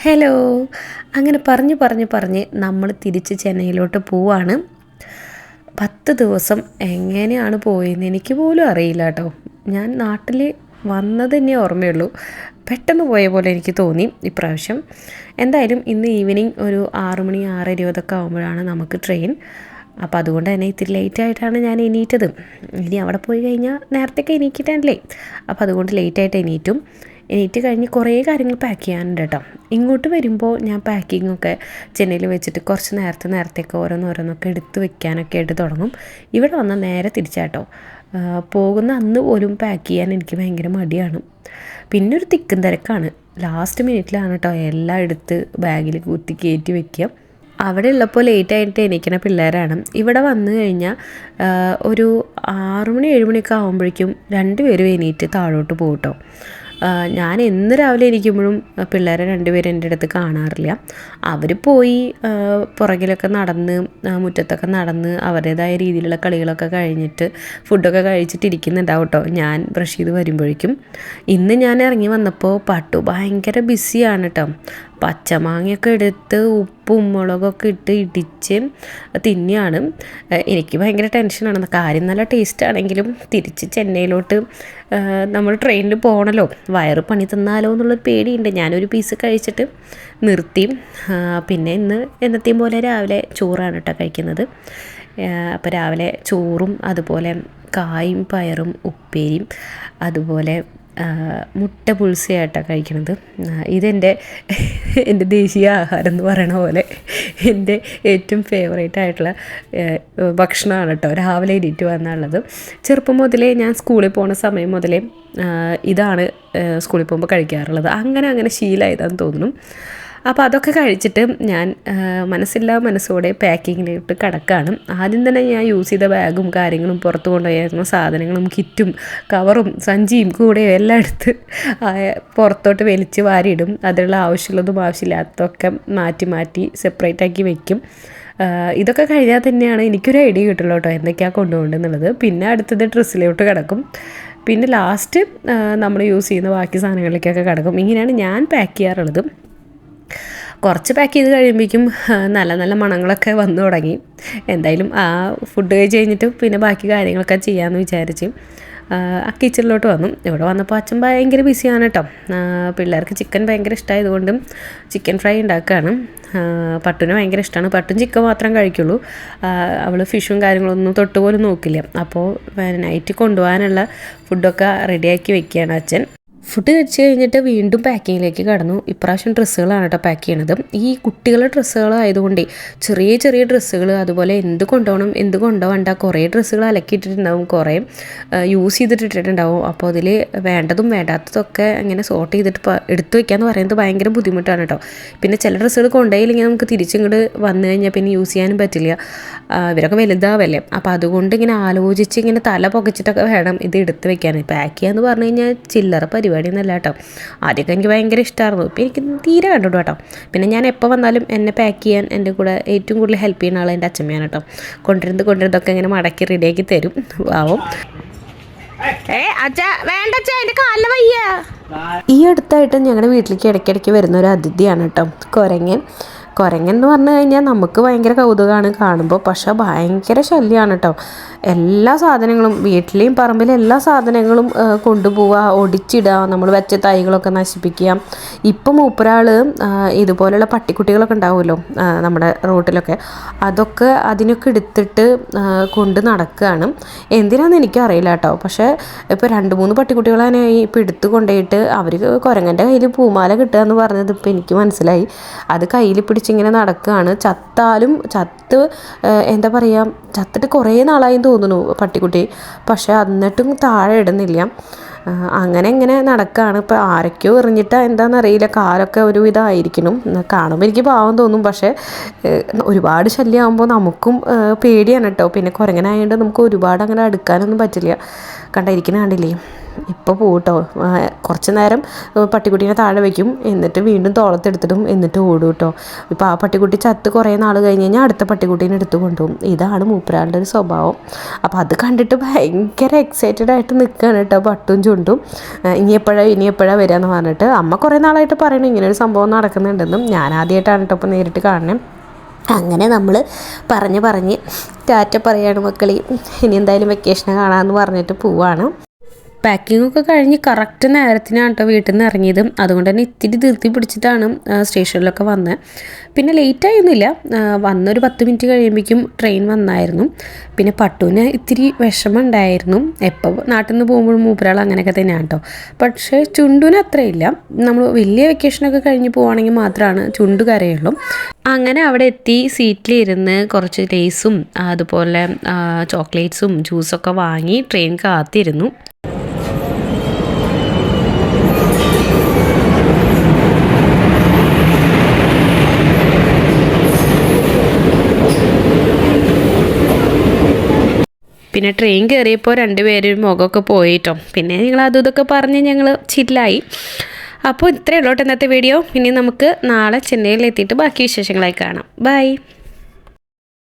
Hello. അങ്ങനെ പറഞ്ഞ് നമ്മൾ തിരിച്ച് ചെന്നൈയിലോട്ട് പോവാണ്. 10 ദിവസം എങ്ങനെയാണ് പോയതെന്ന് എനിക്ക് പോലും അറിയില്ല കേട്ടോ. ഞാൻ നാട്ടിൽ വന്നത് തന്നെ ഓർമ്മയുള്ളൂ. പെട്ടെന്ന് പോയ പോലെ എനിക്ക് തോന്നി ഇപ്രാവശ്യം. എന്തായാലും ഇന്ന് ഈവനിങ് ഒരു 6 മണി 6:20 ആകുമ്പോഴാണ് നമുക്ക് ട്രെയിൻ. അപ്പോൾ അതുകൊണ്ട് തന്നെ ഇത്തിരി ലേറ്റായിട്ടാണ് ഞാൻ എണീറ്റത്. ഇനി അവിടെ പോയി കഴിഞ്ഞാൽ നേരത്തെയൊക്കെ എണീറ്റിട്ടല്ലേ, അപ്പോൾ അതുകൊണ്ട് ലേറ്റായിട്ട് എണീറ്റ് കഴിഞ്ഞ് കുറേ കാര്യങ്ങൾ പാക്ക് ചെയ്യാനുണ്ട് കേട്ടോ. ഇങ്ങോട്ട് വരുമ്പോൾ ഞാൻ പാക്കിങ്ങൊക്കെ ചെന്നൈയിൽ വെച്ചിട്ട് കുറച്ച് നേരത്തെയൊക്കെ ഓരോന്നൊക്കെ എടുത്ത് വെക്കാനൊക്കെ ആയിട്ട് തുടങ്ങും. ഇവിടെ വന്നാൽ നേരെ തിരിച്ചാട്ടോ. പോകുന്ന അന്ന് പോലും പാക്ക് ചെയ്യാൻ എനിക്ക് ഭയങ്കര മടിയാണ്. പിന്നെ ഒരു തിക്കും തിരക്കാണ്. ലാസ്റ്റ് മിനിറ്റിലാണ് കേട്ടോ എല്ലാം എടുത്ത് ബാഗിൽ കുത്തി കയറ്റി വെക്കുക. അവിടെ ഉള്ളപ്പോൾ ലേറ്റായിട്ട് എണീക്കുന്ന പിള്ളേരാണ്. ഇവിടെ വന്നു കഴിഞ്ഞാൽ ഒരു 6 മണി 7 മണിയൊക്കെ ആകുമ്പോഴേക്കും 2 പേരും എണീറ്റ് താഴോട്ട് പോകും കേട്ടോ. ഞാൻ എന്ന് രാവിലെ ഇരിക്കുമ്പോഴും പിള്ളേരെ 2 പേരും എൻ്റെ അടുത്ത് കാണാറില്ല. അവർ പോയി പുറകിലൊക്കെ നടന്ന് മുറ്റത്തൊക്കെ നടന്ന് അവരുടേതായ രീതിയിലുള്ള കളികളൊക്കെ കഴിഞ്ഞിട്ട് ഫുഡൊക്കെ കഴിച്ചിട്ട് ഇരിക്കുന്നുണ്ടാവും കേട്ടോ. ഞാൻ ബ്രഷ് ചെയ്ത് വരുമ്പോഴേക്കും. ഇന്ന് ഞാൻ ഇറങ്ങി വന്നപ്പോൾ പട്ടു ഭയങ്കര ബിസിയാണ് കേട്ടോ. പച്ചമാങ്ങയൊക്കെ എടുത്ത് ഉപ്പും മുളകൊക്കെ ഇട്ട് ഇടിച്ച് തിന്നെയാണ്. എനിക്ക് ഭയങ്കര ടെൻഷനാണ്. കാര്യം നല്ല ടേസ്റ്റ് ആണെങ്കിലും തിരിച്ച് ചെന്നൈയിലോട്ട് നമ്മൾ ട്രെയിനിൽ പോകണമല്ലോ, വയറ് പണി തന്നാലോ എന്നുള്ളൊരു പേടിയുണ്ട്. ഞാനൊരു പീസ് കഴിച്ചിട്ട് നിർത്തി. പിന്നെ ഇന്ന് എന്നത്തെയും പോലെ രാവിലെ ചോറാണ് കേട്ടോ കഴിക്കുന്നത്. അപ്പോൾ രാവിലെ ചോറും അതുപോലെ കായും പയറും ഉപ്പേരിയും അതുപോലെ മുട്ട പുളിസയായിട്ടാണ് കഴിക്കണത്. എൻ്റെ ദേശീയ ആഹാരം എന്ന് പറയണ പോലെ എൻ്റെ ഏറ്റവും ഫേവറേറ്റ് ആയിട്ടുള്ള ഭക്ഷണമാണ് കേട്ടോ രാവിലെ എണീറ്റ് വന്നുള്ളത്. ചെറുപ്പം മുതലേ ഞാൻ സ്കൂളിൽ പോകുന്ന സമയം മുതലേ ഇതാണ് സ്കൂളിൽ പോകുമ്പോൾ കഴിക്കാറുള്ളത്. അങ്ങനെ ശീലമായതാണെന്ന് തോന്നുന്നു. അപ്പോൾ അതൊക്കെ കഴിച്ചിട്ട് ഞാൻ മനസ്സോടെ പാക്കിങ്ങിലോട്ട് കിടക്കുകയാണ്. ആദ്യം തന്നെ ഞാൻ യൂസ് ചെയ്ത ബാഗും കാര്യങ്ങളും പുറത്ത് കൊണ്ടുപോയിരുന്ന സാധനങ്ങളും കിറ്റും കവറും സഞ്ചിയും കൂടെയും എല്ലാം എടുത്ത് പുറത്തോട്ട് വലിച്ച് വാരിയിടും. അതിലുള്ള ആവശ്യമുള്ളതും ആവശ്യമില്ലാത്തതൊക്കെ മാറ്റി സെപ്പറേറ്റ് ആക്കി വെക്കും. ഇതൊക്കെ കഴിഞ്ഞാൽ തന്നെയാണ് എനിക്കൊരു ഐഡിയ കിട്ടുള്ളൂ കേട്ടോ എന്തൊക്കെയാണ് കൊണ്ടുപോകേണ്ടതെന്നുള്ളത്. പിന്നെ അടുത്തത് ഡ്രസ്സിലോട്ട് കിടക്കും. പിന്നെ ലാസ്റ്റ് നമ്മൾ യൂസ് ചെയ്യുന്ന ബാക്കി സാധനങ്ങളിലേക്കൊക്കെ കിടക്കും. ഇങ്ങനെയാണ് ഞാൻ പാക്ക് ചെയ്യാറുള്ളത്. കുറച്ച് പാക്ക് ചെയ്ത് കഴിയുമ്പോഴേക്കും നല്ല മണങ്ങളൊക്കെ വന്നു തുടങ്ങി. എന്തായാലും ആ ഫുഡ് കഴിച്ച് കഴിഞ്ഞിട്ട് പിന്നെ ബാക്കി കാര്യങ്ങളൊക്കെ ചെയ്യാമെന്ന് വിചാരിച്ച് ആ കിച്ചണിലോട്ട് വന്നു. ഇവിടെ വന്നപ്പോൾ അച്ഛൻ ഭയങ്കര ബിസിയാണ് കേട്ടോ. പിള്ളേർക്ക് ചിക്കൻ ഭയങ്കര ഇഷ്ടമായതുകൊണ്ട് ചിക്കൻ ഫ്രൈ ഉണ്ടാക്കുകയാണ്. പട്ടുവിന് ഭയങ്കര ഇഷ്ടമാണ്. പട്ടും ചിക്കൻ മാത്രം കഴിക്കുള്ളൂ. അവൾ ഫിഷും കാര്യങ്ങളൊന്നും തൊട്ടുപോലും നോക്കില്ല. അപ്പോൾ നൈറ്റ് കൊണ്ടുപോകാനുള്ള ഫുഡൊക്കെ റെഡിയാക്കി വെക്കുകയാണ് അച്ഛൻ. ഫുഡ് കഴിച്ച് കഴിഞ്ഞിട്ട് വീണ്ടും പാക്കിങ്ങിലേക്ക് കടന്നു. ഇപ്രാവശ്യം ഡ്രസ്സുകളാണ് കേട്ടോ പാക്ക് ചെയ്യണത്. ഈ കുട്ടികളുടെ ഡ്രസ്സുകളായതുകൊണ്ടേ ചെറിയ ഡ്രസ്സുകൾ, അതുപോലെ എന്ത് കൊണ്ടുപോകണം എന്ത് കൊണ്ടുപോകണ്ട കുറേ ഡ്രസ്സുകൾ അലക്കിയിട്ടിട്ടുണ്ടാവും, കുറേ യൂസ് ചെയ്തിട്ടിട്ടുണ്ടാവും. അപ്പോൾ അതിൽ വേണ്ടതും വേണ്ടാത്തതൊക്കെ അങ്ങനെ സോർട്ട് ചെയ്തിട്ട് എടുത്തു വയ്ക്കാമെന്ന് പറയുന്നത് ഭയങ്കര ബുദ്ധിമുട്ടാണ് കേട്ടോ. പിന്നെ ചില ഡ്രസ്സുകൾ കൊണ്ടുപോയില്ലെങ്കിൽ നമുക്ക് തിരിച്ചിങ്ങോട്ട് വന്നു കഴിഞ്ഞാൽ പിന്നെ യൂസ് ചെയ്യാനും പറ്റില്ല. ഇവരൊക്കെ വലുതാവല്ലേ. അപ്പോൾ അതുകൊണ്ട് ഇങ്ങനെ ആലോചിച്ച് ഇങ്ങനെ തല പുകച്ചിട്ടൊക്കെ വേണം ഇത് എടുത്ത് വെക്കാൻ. പാക്ക് ചെയ്യാന്ന് പറഞ്ഞു കഴിഞ്ഞാൽ ചില്ലറ പരിപാടി ഒന്നല്ല കേട്ടോ. ആദ്യമൊക്കെ എനിക്ക് ഭയങ്കര ഇഷ്ടമായിരുന്നു. ഇപ്പോൾ എനിക്ക് തീരെ കണ്ടിട്ടു കേട്ടോ. പിന്നെ ഞാൻ എപ്പോൾ വന്നാലും എന്നെ പാക്ക് ചെയ്യാൻ എൻ്റെ കൂടെ ഏറ്റവും കൂടുതൽ ഹെൽപ്പ് ചെയ്യുന്ന ആൾ എൻ്റെ അച്ഛമ്മയാണ് കേട്ടോ. കൊണ്ടുവരുന്നതൊക്കെ ഇങ്ങനെ മടക്കി റെഡിയാക്കി തരും. ആവും ഈ അടുത്തായിട്ട് ഞങ്ങളുടെ വീട്ടിലേക്ക് ഇടയ്ക്കിടയ്ക്ക് വരുന്ന ഒരു അതിഥിയാണ് കേട്ടോ കുരങ്ങൻ എന്ന് പറഞ്ഞു കഴിഞ്ഞാൽ നമുക്ക് ഭയങ്കര കൗതുകമാണ് കാണുമ്പോൾ. പക്ഷേ ഭയങ്കര ശല്യമാണ് കേട്ടോ. എല്ലാ സാധനങ്ങളും വീട്ടിലെയും പറമ്പിലും എല്ലാ സാധനങ്ങളും കൊണ്ടുപോവുക, ഒടിച്ചിടുക, നമ്മൾ വെച്ച തൈകളൊക്കെ നശിപ്പിക്കുക. ഇപ്പം മൂപ്പരാൾ ഇതുപോലെയുള്ള പട്ടിക്കുട്ടികളൊക്കെ ഉണ്ടാവുമല്ലോ നമ്മുടെ റോട്ടിലൊക്കെ, അതിനൊക്കെ എടുത്തിട്ട് കൊണ്ട് നടക്കുകയാണ്. എന്തിനാണെന്ന് എനിക്കറിയില്ല കേട്ടോ. പക്ഷേ ഇപ്പോൾ 2-3 പട്ടിക്കുട്ടികളെ ഇപ്പോൾ എടുത്ത് കൊണ്ടുപോയിട്ട് അവർ കുരങ്ങൻ്റെ കയ്യിൽ പൂമാല കിട്ടുക എന്ന് പറഞ്ഞത് ഇപ്പോൾ എനിക്ക് മനസ്സിലായി. അത് കയ്യിൽ പിടിച്ചിങ്ങനെ നടക്കുകയാണ്. എന്താ പറയുക, ചത്തിട്ട് കുറേ നാളായി തോന്നുന്നു പട്ടിക്കുട്ടി. പക്ഷെ എന്നിട്ടും താഴെ ഇടുന്നില്ല. അങ്ങനെ നടക്കുകയാണ്. ഇപ്പോൾ ആരൊക്കെയോ എറിഞ്ഞിട്ടാ എന്താണെന്നറിയില്ല, കാലൊക്കെ ഒരുവിധമായിരിക്കണം. കാണുമ്പോൾ എനിക്ക് പാവം തോന്നും. പക്ഷേ ഒരുപാട് ശല്യമാകുമ്പോൾ നമുക്കും പേടിയാണ് കേട്ടോ. പിന്നെ കുരങ്ങനായതുകൊണ്ട് നമുക്ക് ഒരുപാട് അങ്ങനെ അടുക്കാനൊന്നും പറ്റില്ല. കണ്ടിരിക്കണ കണ്ടില്ലേ. ഇപ്പോൾ പോകട്ടോ. കുറച്ച് നേരം പട്ടിക്കുട്ടീനെ താഴെ വയ്ക്കും, എന്നിട്ട് വീണ്ടും തോളത്തെടുത്തിടും, എന്നിട്ട് ഓടും കേട്ടോ. ഇപ്പോൾ ആ പട്ടിക്കുട്ടി ചത്ത് കുറേ നാൾ കഴിഞ്ഞ് കഴിഞ്ഞാൽ അടുത്ത പട്ടിക്കുട്ടീനെ എടുത്ത് കൊണ്ടുപോകും. ഇതാണ് മൂപ്പരാളുടെ ഒരു സ്വഭാവം. അപ്പോൾ അത് കണ്ടിട്ട് ഭയങ്കര എക്സൈറ്റഡ് ആയിട്ട് നിൽക്കുകയാണ് കേട്ടോ പട്ടും ചുണ്ടും. ഇനി എപ്പോഴാണ് വരിക എന്ന് പറഞ്ഞിട്ട്. അമ്മ കുറേ നാളായിട്ട് പറയണം ഇങ്ങനെ ഒരു സംഭവം നടക്കുന്നുണ്ടെന്നും. ഞാൻ ആദ്യമായിട്ടാണ് കേട്ടോ ഇപ്പോൾ നേരിട്ട് കാണണം. അങ്ങനെ നമ്മൾ പറഞ്ഞ് ടാറ്റ പറയാണ് മക്കളി. ഇനി എന്തായാലും വെക്കേഷന് കാണാമെന്ന് പറഞ്ഞിട്ട് പോവാണ്. പാക്കിങ്ങൊക്കെ കഴിഞ്ഞ് കറക്റ്റ് നേരത്തിനാണ് കേട്ടോ വീട്ടിൽ നിന്ന് ഇറങ്ങിയത്. അതുകൊണ്ട് തന്നെ ഇത്തിരി ധൃതി പിടിച്ചിട്ടാണ് സ്റ്റേഷനിലൊക്കെ വന്നത്. പിന്നെ ലേറ്റായൊന്നുമില്ല, വന്നൊരു 10 മിനിറ്റ് കഴിയുമ്പോഴേക്കും ട്രെയിൻ വന്നായിരുന്നു. പിന്നെ പട്ടുവിന് ഇത്തിരി വിഷമം ഉണ്ടായിരുന്നു. എപ്പോൾ നാട്ടിൽ നിന്ന് പോകുമ്പോഴും മൂപ്പരാൾ അങ്ങനെയൊക്കെ തന്നെയാണ് കേട്ടോ. പക്ഷേ ചുണ്ടുവിന് അത്രയില്ല. നമ്മൾ വലിയ വെക്കേഷനൊക്കെ കഴിഞ്ഞ് പോവുകയാണെങ്കിൽ മാത്രമാണ് ചുണ്ട് കരയുള്ളൂ. അങ്ങനെ അവിടെ എത്തി സീറ്റിലിരുന്ന് കുറച്ച് ലേസും അതുപോലെ ചോക്ലേറ്റ്സും ജ്യൂസൊക്കെ വാങ്ങി ട്രെയിൻ കാത്തിരുന്നു. പിന്നെ ട്രെയിൻ കയറിയപ്പോൾ രണ്ടുപേരും മുഖമൊക്കെ പോയിട്ടോ. പിന്നെ ഞങ്ങൾ അതും ഇതൊക്കെ പറഞ്ഞ് ഞങ്ങൾ ചില്ലായി. അപ്പോൾ ഇത്രയേ ഉള്ളൂ ഇന്നത്തെ വീഡിയോ. ഇനി നമുക്ക് നാളെ ചെന്നൈയിൽ എത്തിയിട്ട് ബാക്കി വിശേഷങ്ങളായി കാണാം. ബൈ.